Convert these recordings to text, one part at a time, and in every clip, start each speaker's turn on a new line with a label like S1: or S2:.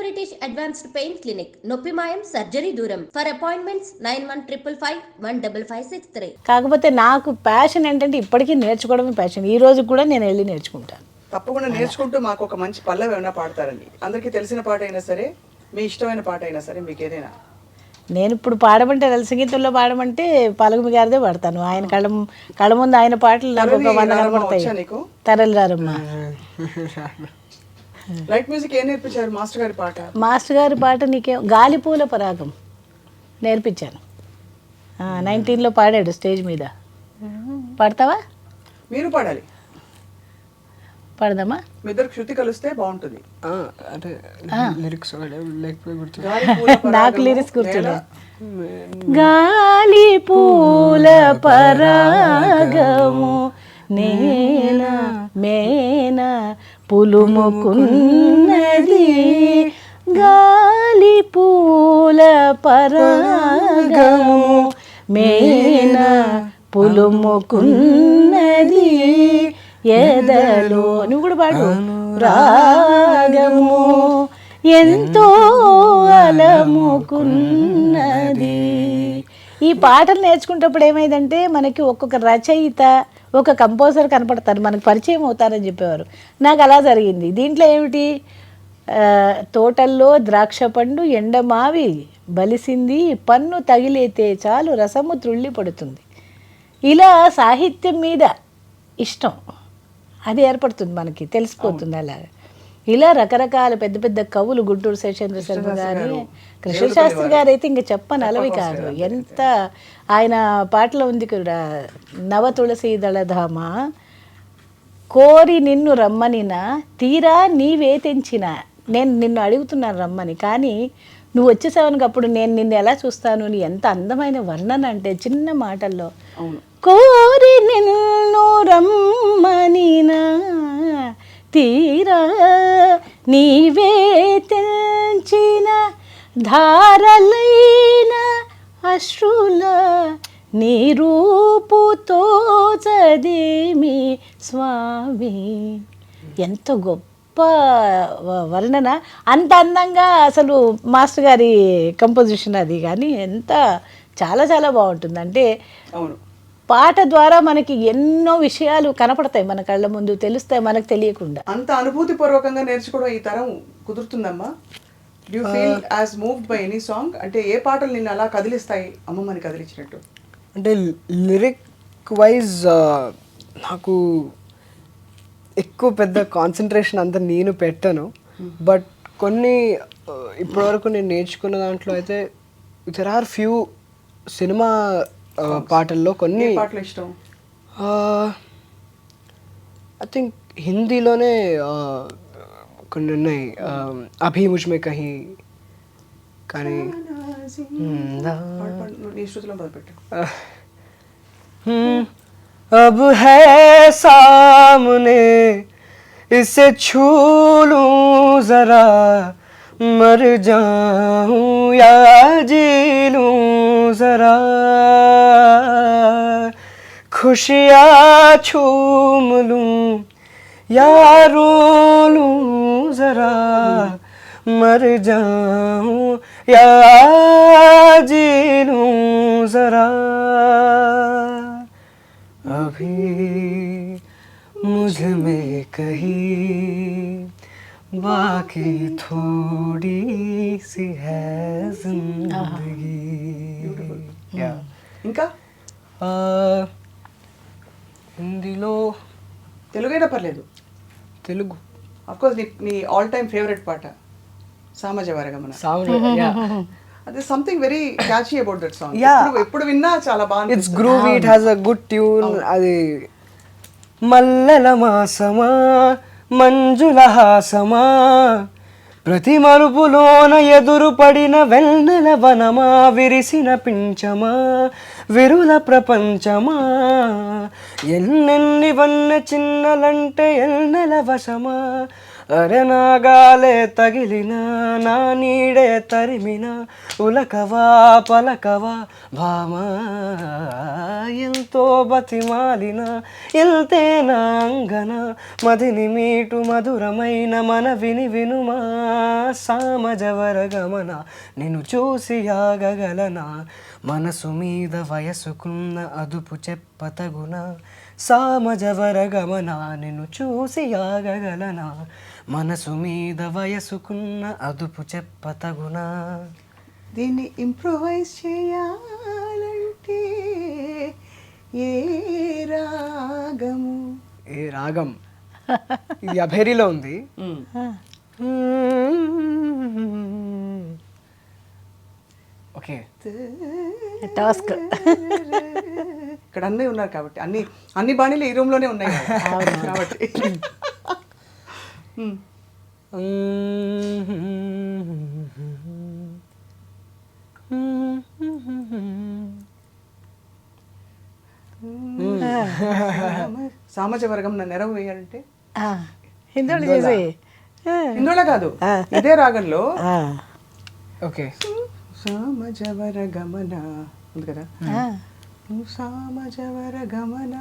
S1: British advanced pain clinic, నొప్పి మాయం, surgery దూరం. For appointments 9155515563.
S2: కాకపోతే నాకు ప్యాషన్ ఏంటంటే ఇప్పటికీ నేర్చుకోవడమే ప్యాషన్. ఈ రోజు కూడా నేను వెళ్ళి నేర్చుకుంటాను.
S3: తప్పకుండా నేర్చుకుంటూ మాకు ఒక మంచి పల్లవి ఏమైనా పాడతారండి. అందరికీ తెలిసిన పాట అయినా సరే, మీ ఇష్టమైన పాట అయినా సరే, మీకు ఏదైనా.
S2: నేను ఇప్పుడు పాడమంటే లలిత సంగీతంలో పాడమంటే పలకమి గారిదే పాడతాను. ఆయన కళ్ళ ముందు ఆయన పాటలు నాకు ఒక 100 కనబడతాయి. తరలిరారమ్మ.
S3: లైట్ మ్యూజిక్ ఏం నేర్పించారు మాస్టర్ గారి పాట?
S2: మాస్టర్ గారి పాట నీకే గాలిపూల పరాగం నేర్పించాను. 19లో పాడాడు స్టేజ్ మీద. పాడతావా?
S3: మీరు పాడాలి.
S2: పాడదామా?
S3: మీ ఇద్దరు శృతి కలిస్తే బాగుంటుంది.
S4: అంటే లిరిక్స్ లేకపోతే
S2: నాకు లిరిక్స్ గుర్తులే. గాలి పూల పరాగము నేనా మేనా పులుముకున్నది, గాలి పూల పరాగము మేనా పులుముకున్నది, ఎదలో నువ్వు కూడా పాడు రాగము ఎంతో అలముకున్నది. ఈ పాటలు నేర్చుకునేటప్పుడు ఏమైందంటే మనకి ఒక్కొక్క రచయిత ఒక కంపోజర్ కనపడతారు, మనకు పరిచయం అవుతారని చెప్పేవారు. నాకు అలా జరిగింది. దీంట్లో ఏమిటి, తోటల్లో ద్రాక్ష పండు ఎండమావి బలిసింది, పన్ను తగిలేతే చాలు రసము త్రుళ్ళి పడుతుంది. ఇలా సాహిత్యం మీద ఇష్టం అది ఏర్పడుతుంది, మనకి తెలిసిపోతుంది. అలాగా ఇలా రకరకాల పెద్ద పెద్ద కవులు, గుంటూరు శేషేంద్ర శర్మ గారి, కృష్ణశాస్త్రి గారు అయితే ఇంకా చెప్పని అలవి కాదు. ఎంత ఆయన పాటలో ఉంది కూడా, నవ తులసి దళధామ కోరి నిన్ను రమ్మనిన తీరా నీవే తెంచిన. నేను నిన్ను అడుగుతున్నాను రమ్మని, కానీ నువ్వు వచ్చేసావనుకు అప్పుడు నేను నిన్ను ఎలా చూస్తాను. నీ ఎంత అందమైన వర్ణన అంటే చిన్న మాటల్లో. కోరి నిన్ను రమ్మనినా తీరా నీవే తెంచిన, ధారలైన అశ్రుల నీ రూపుతో చదేమి స్వామి. ఎంత గొప్ప వర్ణన, అంత అందంగా అసలు మాస్టర్ గారి కంపోజిషన్ అది. కానీ ఎంత చాలా చాలా బాగుంటుంది. అంటే పాట ద్వారా మనకి ఎన్నో విషయాలు కనపడతాయి, మన కళ్ళ ముందు తెలుస్తాయి మనకు తెలియకుండా.
S3: అంత అనుభూతి పూర్వకంగా నేర్చుకోవడం ఈ తరం కుదురుతుందమ్మా? Do you feel as moved by any song? అంటే ఏ పాటలు నిన్ను అలా కదిలిస్తాయి, అమ్మమ్మని కదిలించినట్టు?
S4: అంటే లిరిక్ వైజ్ నాకు ఎక్కువ పెద్ద కాన్సన్ట్రేషన్ అంతా నేను పెట్టాను. బట్ కొన్ని ఇప్పటివరకు నేను నేర్చుకున్న దాంట్లో అయితే దెర్ ఆర్ ఫ్యూ సినిమా పాటల్లో కొన్ని
S3: పాటలు ఇష్టం.
S4: ఐ థింక్ హిందీలోనే కొన్ని ఉన్నాయి, అభి ముజ్మే కహీ. కానీ अब है सामने इसे छू लूं जरा, मर जाऊं या जी लूं जरा, खुशियाँ छूम लूं या रो लूं जरा, मर जाऊं या जी लूं जरा, अभी मुझ में कहीं बाकी थोड़ी सी है जिंदगी.
S3: ఇంకా
S4: హిందీలో,
S3: తెలుగైనా పర్లేదు.
S4: తెలుగు
S3: అఫ్కోర్స్ నీ ఆల్ టైమ్ ఫేవరెట్ పాట సామాజ వర్గమన. అదే something very catchy about that song. ఎప్పుడు విన్నా చాలా బాగుంది.
S4: It's groovy, it has a good tune. అది మల్లెల మాసమా మంజుల హాసమా, ప్రతి మరుపులోన ఎదురు పడిన వెన్నెల వనమా, విరిసిన పించమా విరుల ప్రపంచమా, ఎన్నెన్ని వన్న చిన్నలంటే ఎన్నెల వశమా, అరే నాగాలే తగిలిన నా నీడే తరిమిన ఉలకవా పలకవా భామా ఎంతో బతిమాలిన ఎంతే నా అంగన మదిని మీటు మధురమైన మన వినుమా సామజవర గమన నిన్ను చూసి ఆగగలనా మనసు మీద వయసుకున్న అదుపు చెప్పతగున సామజవర గమన నిన్ను చూసి ఆగగలనా మనసు మీద వయసుకున్న అదుపు చెప్పతగునా.
S3: దీన్ని ఇంప్రూవైజ్ చేయాలంటే ఏ రాగము?
S4: ఏ రాగం? ఇది అభేరిలో ఉంది. Okay
S2: task.
S3: ఇక్కడ అన్నీ ఉన్నారు కాబట్టి అన్ని బాణీలు ఈ రూమ్ లోనే ఉన్నాయి కాబట్టి. సామాజ వర్గం నా నెరవు వేయాలంటే
S2: హిందోళ చేసి
S3: ఇందులో కాదు, ఇదే రాగంలో.
S4: ఓకే
S3: సామజవర గమన ఉంది కదా, సామజవర గమన.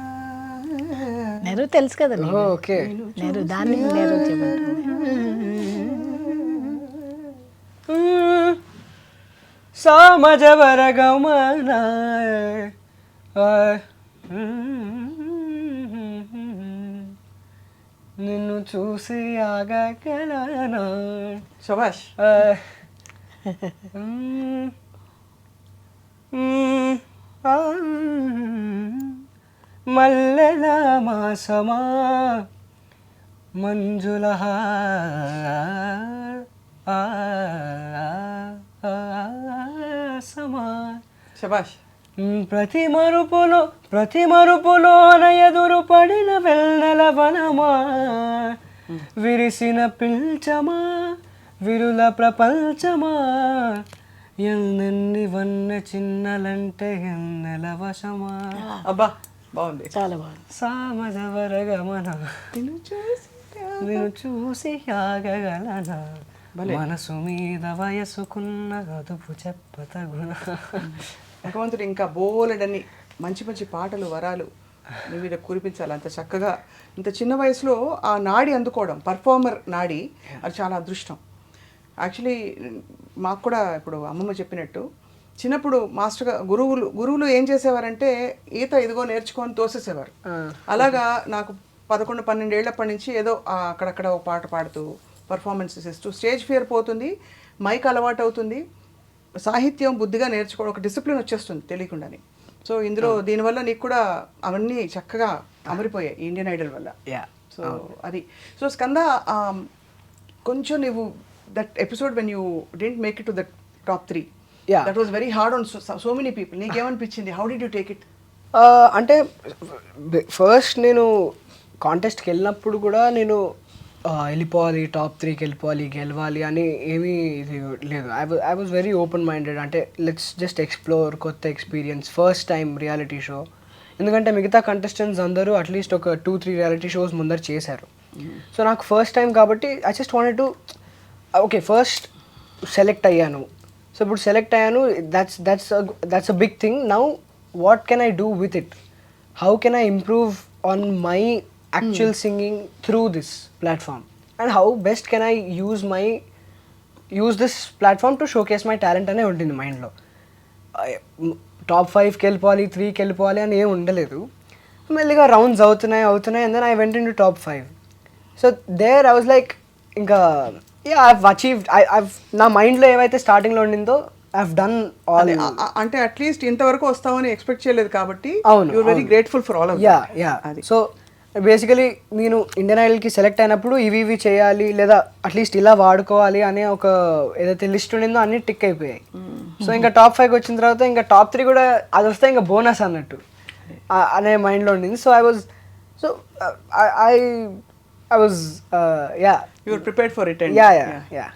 S2: నెరు తెలుసు కదా నీకు.
S4: ఓకే
S2: నెరు దాన్ని నెరు చెప్పండి.
S4: సామజవర గమన నిన్ను చూసి ఆగగలనా.
S3: శభాష్.
S4: మల్లెల మాసమా మంజుల సమా.
S3: శభాష్.
S4: ప్రతి మరుపులోన ఎదురు పడిన వెన్నెల వనమా విరిసిన పిల్చమా విరుల ప్రపంచమా ఎన్నెన్ని వన్నె చిన్నలంటే ఎన్నెల వశమా.
S3: అబ్బా బాగుంది,
S2: చాలా బాగుంది.
S4: సామజవర గమన నిన్ను చూసి ఆగగలనా మనసు మీద వయసుకున్న అదుపు చెప్పతగున.
S3: భగవంతుడు ఇంకా బోలెడని మంచి మంచి పాటలు వరాలు మీ మీద కురిపించాలి. అంత చక్కగా ఇంత చిన్న వయసులో ఆ నాడి అందుకోవడం, పర్ఫార్మర్ నాడి, అది చాలా అదృష్టం. యాక్చువల్లీ మాకు కూడా ఇప్పుడు అమ్మమ్మ చెప్పినట్టు చిన్నప్పుడు మాస్టర్గా గురువులు ఏం చేసేవారంటే ఈత ఇదిగో నేర్చుకొని తోసేసేవారు. అలాగా నాకు 11-12 ఏళ్ళప్పటి నుంచి ఏదో అక్కడక్కడ ఒక పాట పాడుతూ పర్ఫార్మెన్సెస్ ఇస్తూ స్టేజ్ ఫియర్ పోతుంది, మైక్ అలవాటు అవుతుంది, సాహిత్యం బుద్ధిగా నేర్చుకోవడం, ఒక డిసిప్లిన్ వచ్చేస్తుంది తెలియకుండానే. సో ఇందులో దీనివల్ల నీకు కూడా అవన్నీ చక్కగా అమరిపోయాయి ఇండియన్ ఐడల్ వల్ల. సో అది. సో స్కంద, కొంచెం నువ్వు that episode when you didn't make it to that top 3, that was very hard on so many people. నీకేమనిపించింది? How did you take it?
S4: అంటే ఫస్ట్ నేను కాంటెస్ట్కి వెళ్ళినప్పుడు కూడా నేను వెళ్ళిపోవాలి, టాప్ 3కి వెళ్ళిపోవాలి, గెలవాలి అని ఏమీ ఇది లేదు. I was very open minded. అంటే లెట్స్ జస్ట్ ఎక్స్ప్లోర్, కొత్త experience, first time reality show. ఎందుకంటే మిగతా కంటెస్టెంట్స్ అందరూ అట్లీస్ట్ ఒక 2-3 రియాలిటీ షోస్ ముందర చేశారు. సో నాకు ఫస్ట్ టైం కాబట్టి I just wanted to okay first select అయ్యాను. సో ఇప్పుడు సెలెక్ట్ అయ్యాను, that's a big thing. Now what can I do with it? How can I improve on my actual singing through this platform, and how best can I use this platform to showcase my talent అనే ఉంటుంది మైండ్లో. Top 5కి వెళ్ళిపోవాలి, 3కి వెళ్ళిపోవాలి అని ఏం ఉండలేదు. మెల్లిగా రౌండ్స్ అవుతున్నాయి and then I went into top 5. So there I was like ఇంకా ఐవ్ అచీవ్డ్. నా మైండ్లో ఏవైతే స్టార్టింగ్లో ఉండిందో ఐవ్ డన్ ఆల్.
S3: అంటే అట్లీస్ట్ ఇంతవరకు వస్తామని ఎక్స్పెక్ట్ చేయలేదు కాబట్టి
S4: అవును,
S3: you are very grateful for all of
S4: that. So basically నేను ఇండియన్ ఐడల్కి సెలెక్ట్ అయినప్పుడు ఇవి చేయాలి లేదా అట్లీస్ట్ ఇలా వాడుకోవాలి అనే ఒక ఏదైతే లిస్ట్ ఉండిందో అన్ని టిక్ అయిపోయాయి. సో ఇంకా టాప్ 5కి వచ్చిన తర్వాత ఇంకా టాప్ 3 కూడా అది వస్తే ఇంకా బోనస్ అన్నట్టు అనే మైండ్లో ఉండింది. So I was yeah
S3: you are prepared for it.
S4: Yeah